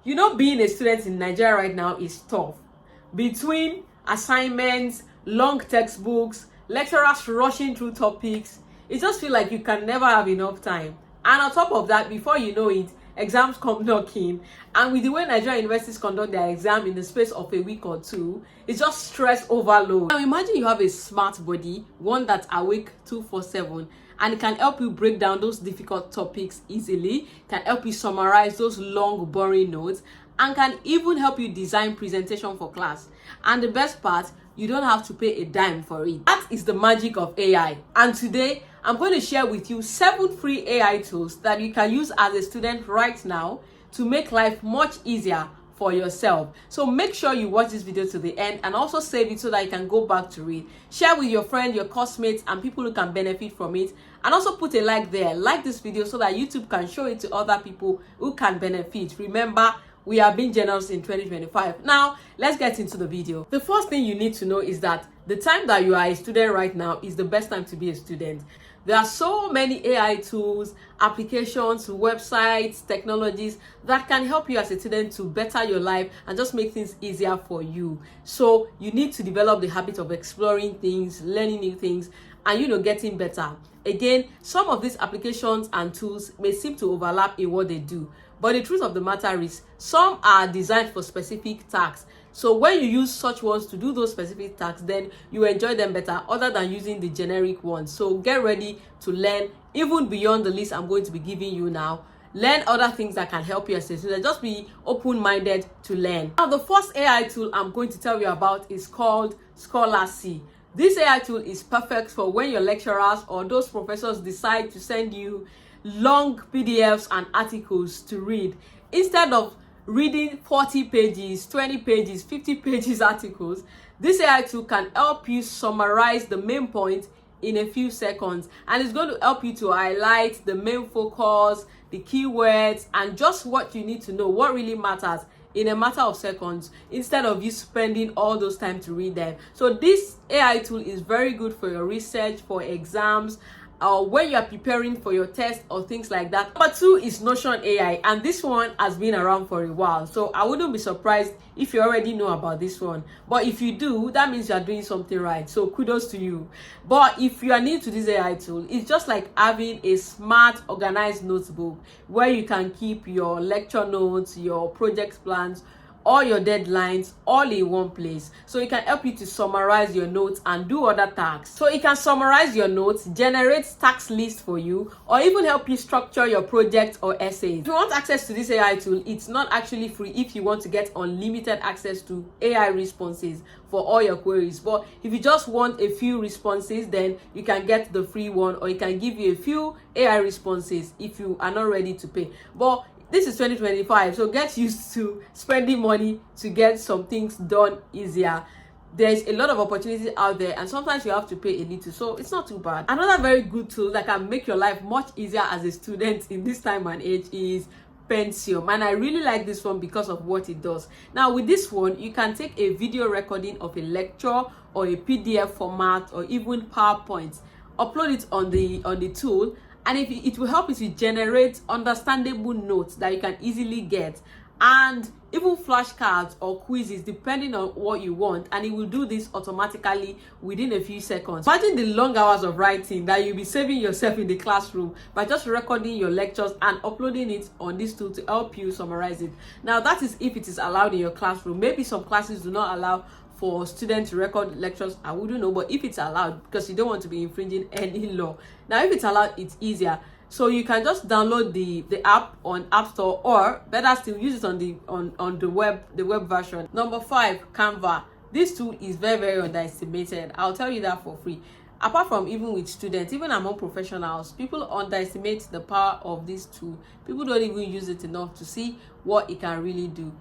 You know, being a student in Nigeria right now is tough. Between assignments, long textbooks, lecturers rushing through topics, it just feels like you can never have enough time. And on top of that, before you know it, exams come knocking. And with the way Nigerian universities conduct their exam in the space of a week or two, it's just stress overload. Now imagine you have a smart body, one that's awake 247, and it can help you break down those difficult topics easily, can help you summarize those long, boring notes, and can even help you design presentation for class. And the best part, you don't have to pay a dime for it. That is the magic of AI. And today, I'm going to share with you 7 free AI tools that you can use as a student right now to make life much easier for yourself. So make sure you watch this video to the end and also save it so that you can go back to it. Share with your friend, your classmates, and people who can benefit from it. And also put a like there. Like this video so that YouTube can show it to other people who can benefit. Remember, we are being generous in 2025. Now, let's get into the video. The first thing you need to know is that the time that you are a student right now is the best time to be a student. There are so many AI tools, applications, websites, technologies that can help you as a student to better your life and just make things easier for you. So you need to develop the habit of exploring things, learning new things, and getting better. Again, some of these applications and tools may seem to overlap in what they do, but the truth of the matter is some are designed for specific tasks. So when you use such ones to do those specific tasks, then you enjoy them better other than using the generic ones. So get ready to learn even beyond the list I'm going to be giving you now. Learn other things that can help you as a student. Just be open-minded to learn. Now, the first AI tool I'm going to tell you about is called Scholasty. This AI tool is perfect for when your lecturers or those professors decide to send you long PDFs and articles to read. Instead of reading 40 pages, 20 pages, 50 pages articles, this AI tool can help you summarize the main point in a few seconds, and it's going to help you to highlight the main focus, the keywords, and just what you need to know, what really matters, in a matter of seconds, instead of you spending all those time to read them. So this AI tool is very good for your research, for exams, when you are preparing for your test or things like that. Number 2 is Notion AI, and this one has been around for a while, so I wouldn't be surprised if you already know about this one. But if you do, that means you are doing something right, so kudos to you. But if you are new to this AI tool, it's just like having a smart, organized notebook where you can keep your lecture notes, your project plans, all your deadlines all in one place. So it can help you to summarize your notes and do other tasks. So it can summarize your notes, generate task lists for you, or even help you structure your project or essays. If you want access to this AI tool, it's not actually free if you want to get unlimited access to AI responses for all your queries. But if you just want a few responses, then you can get the free one, or it can give you a few AI responses if you are not ready to pay. But this is 2025, so get used to spending money to get some things done easier. There's a lot of opportunities out there, and sometimes you have to pay a little, so it's not too bad. Another very good tool that can make your life much easier as a student in this time and age is Pentium, and I really like this one because of what it does. Now with this one, you can take a video recording of a lecture or a PDF format or even PowerPoint, upload it on the tool, and it will help you to generate understandable notes that you can easily get, and even flashcards or quizzes depending on what you want, and it will do this automatically within a few seconds. Imagine the long hours of writing that you'll be saving yourself in the classroom by just recording your lectures and uploading it on this tool to help you summarize it. Now that is if it is allowed in your classroom. Maybe some classes do not allow for students to record lectures, I wouldn't know, but if it's allowed, because you don't want to be infringing any law. Now if it's allowed, it's easier. So you can just download the app on App Store, or better still, use it on the web version. Number 5, Canva. This tool is very, very underestimated. I'll tell you that for free. Apart from even with students, even among professionals, people underestimate the power of this tool. People don't even use it enough to see what it can really do.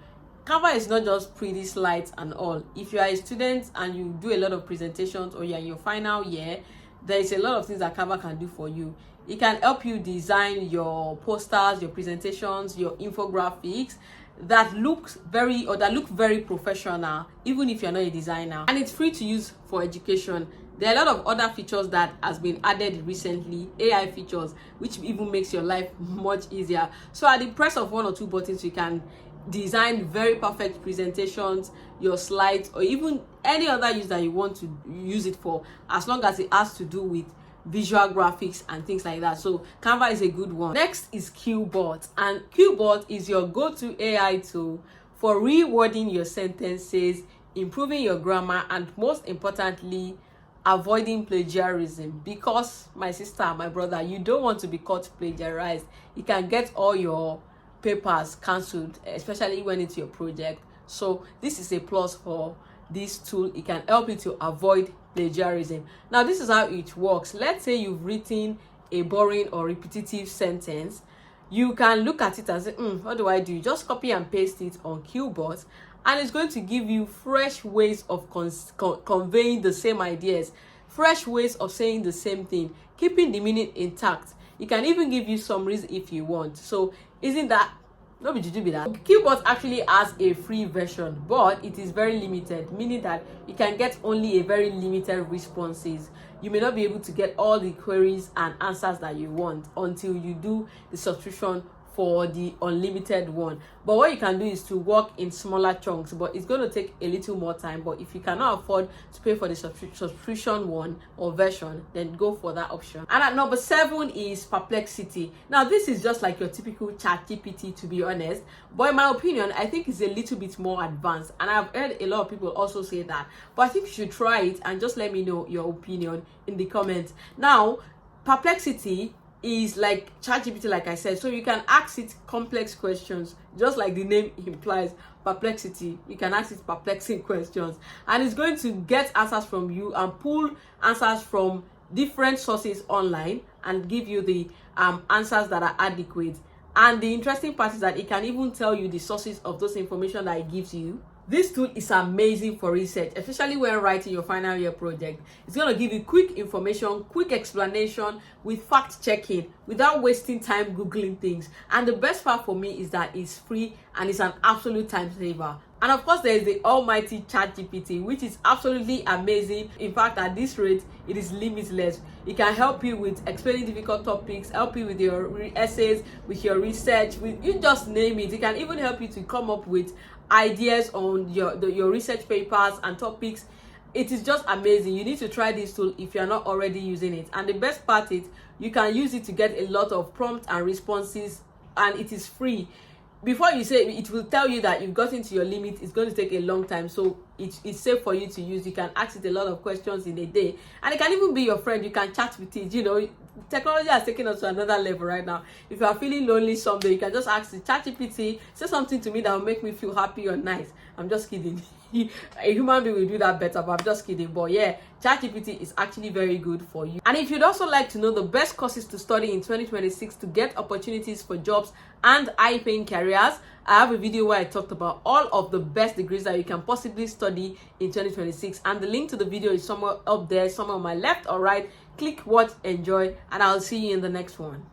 Canva is not just pretty slides and all. If you are a student and you do a lot of presentations, or you're in your final year, there is a lot of things that Canva can do for you. It can help you design your posters, your presentations, your infographics that look very professional, even if you're not a designer. And it's free to use for education. There are a lot of other features that has been added recently, AI features, which even makes your life much easier. So at the press of 1 or 2 buttons, you can design very perfect presentations, your slides, or even any other use that you want to use it for, as long as it has to do with visual graphics and things like that. So Canva is a good one. Next is QBot, and QBot is your go-to AI tool for rewording your sentences, improving your grammar, and most importantly, avoiding plagiarism. Because my sister, my brother, you don't want to be caught plagiarized. You can get all your papers cancelled, especially when it's your project. So this is a plus for this tool. It can help you to avoid plagiarism. Now this is how it works. Let's say you've written a boring or repetitive sentence. You can look at it and say, what do I do? Just copy and paste it on QBot, and it's going to give you fresh ways of conveying the same ideas, fresh ways of saying the same thing, keeping the meaning intact. It can even give you summaries if you want. So isn't that, no be juju be that? QBot actually has a free version, but it is very limited, meaning that you can get only a very limited responses. You may not be able to get all the queries and answers that you want until you do the subscription for the unlimited one. But what you can do is to work in smaller chunks, but it's going to take a little more time. But if you cannot afford to pay for the subscription one or version, then go for that option. And at number 7 is Perplexity. Now this is just like your typical ChatGPT, to be honest, but in my opinion, I think it's a little bit more advanced, and I've heard a lot of people also say that. But I think you should try it and just let me know your opinion in the comments. Now Perplexity is like ChatGPT, like I said, so you can ask it complex questions, just like the name implies, perplexity. You can ask it perplexing questions, and it's going to get answers from you and pull answers from different sources online and give you the answers that are adequate. And the interesting part is that it can even tell you the sources of those information that it gives you. This tool is amazing for research, especially when writing your final year project. It's going to give you quick information, quick explanation with fact checking without wasting time Googling things. And the best part for me is that it's free and it's an absolute time saver. And of course, there is the almighty ChatGPT, which is absolutely amazing. In fact, at this rate, it is limitless. It can help you with explaining difficult topics, help you with your essays, with your research, with you just name it. It can even help you to come up with ideas on your research papers and topics. It is just amazing. You need to try this tool if you're not already using it. And the best part is you can use it to get a lot of prompts and responses, and it is free. Before you say, it will tell you that you've gotten to your limit. It's going to take a long time, so it's safe for you to use. You can ask it a lot of questions in a day, and it can even be your friend. You can chat with it. You know, technology has taken us to another level right now. If you are feeling lonely someday, you can just ask the ChatGPT, say something to me that will make me feel happy or nice. I'm just kidding. A human being will do that better, but I'm just kidding. But yeah, ChatGPT is actually very good for you. And if you'd also like to know the best courses to study in 2026 to get opportunities for jobs and high-paying careers, I have a video where I talked about all of the best degrees that you can possibly study in 2026, and the link to the video is somewhere up there, somewhere on my left or right. Click, watch, enjoy, and I'll see you in the next one.